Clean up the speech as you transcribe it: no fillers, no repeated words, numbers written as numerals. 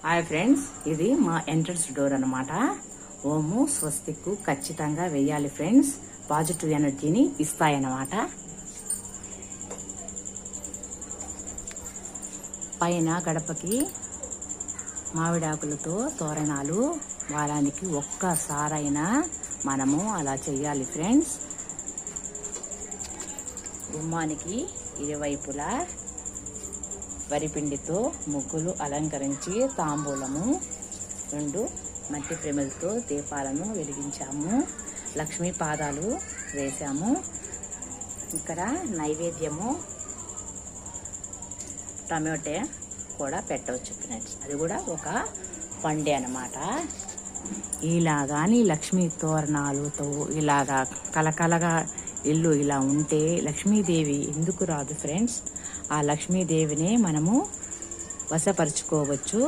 Hi friends, ఇది మా entrance door అన్నమాట. ఓము స్వస్తిక్ ఖచ్చితంగా వేయాలి ఫ్రెండ్స్. పాజిటివ్ ఎనర్జీని ఇస్తాయన్నమాట. పైన గడపకి మామిడాకులతో తోరణాలు వారానికి ఒక్కసారైనా మనము అలా చేయాలి ఫ్రెండ్స్. గుమ్మానికి ఇరువైపులా వరిపిండితో ముగ్గులు అలంకరించి తాంబూలము 2 మట్టి ప్రేమలతో దీపాలను వెలిగించాము. లక్ష్మీ పాదాలు వేసాము. ఇక్కడ నైవేద్యము టమాటో కూడా పెట్టవచ్చు ఫ్రెండ్స్. అది కూడా ఒక పండే అన్నమాట. ఇలాగాని లక్ష్మీ తోరణాలతో ఇలాగా కలకలగా ఇల్లు ఇలా ఉంటే లక్ష్మీదేవి ఎందుకు రాదు ఫ్రెండ్స్? ఆ లక్ష్మీదేవిని మనము వశపరుచుకోవచ్చు.